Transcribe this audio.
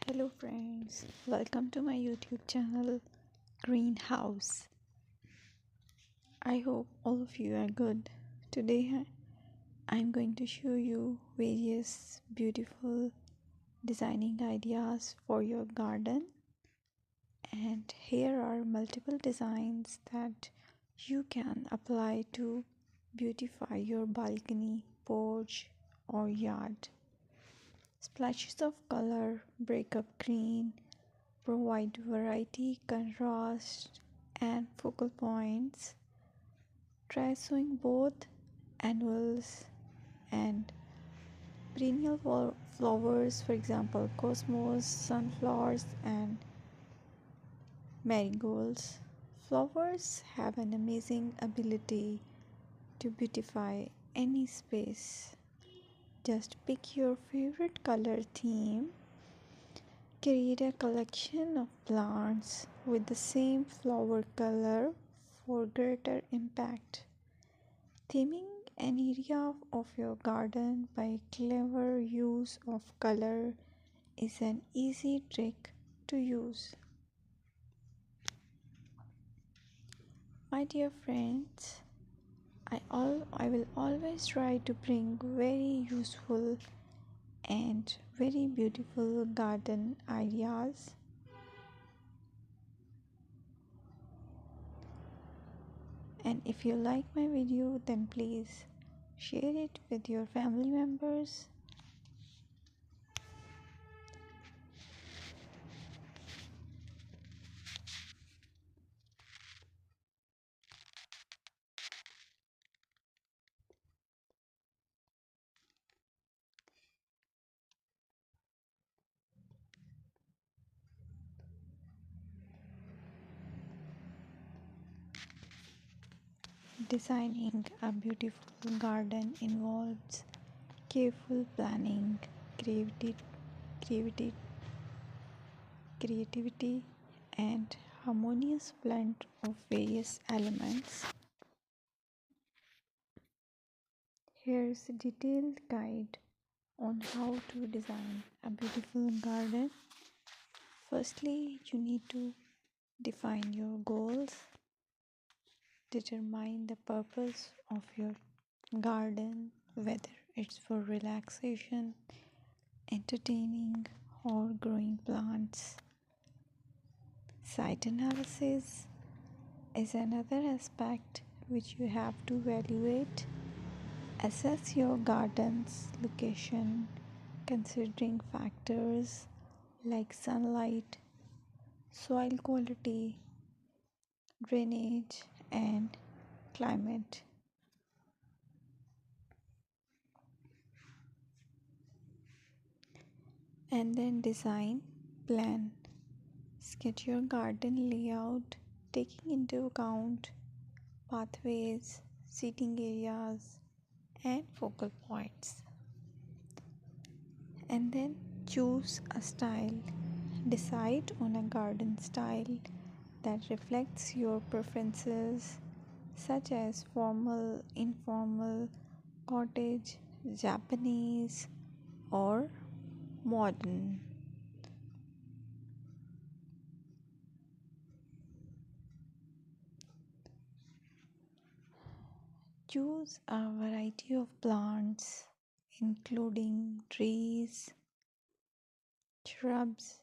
Hello friends, welcome to my YouTube channel Greenhouse. I hope all of you are good. Today I'm going to show you various beautiful designing ideas for your garden, and here are multiple designs that you can apply to beautify your balcony, porch or yard. Splashes of color break up green, provide variety, contrast, and focal points. Try sowing both annuals and perennial flowers, for example, cosmos, sunflowers, and marigolds. Flowers have an amazing ability to beautify any space. Just pick your favorite color theme. Create a collection of plants with the same flower color for greater impact. Theming an area of your garden by clever use of color is an easy trick to use. My dear friends, I will always try to bring very useful and very beautiful garden ideas. And if you like my video, then please share it with your family members. Designing a beautiful garden involves careful planning, creativity, creativity, creativity, and harmonious blend of various elements. Here's a detailed guide on how to design a beautiful garden. Firstly, you need to define your goals, determine the purpose of your garden, whether it's for relaxation, entertaining, or growing plants. Site analysis is another aspect which you have to evaluate. Assess your garden's location considering factors like sunlight, soil quality, drainage, and climate. And then design, plan. Sketch your garden layout taking into account pathways, seating areas, and focal points. And then choose a style. Decide on a garden style that reflects your preferences, such as formal, informal, cottage, Japanese, or modern. Choose a variety of plants, including trees, shrubs,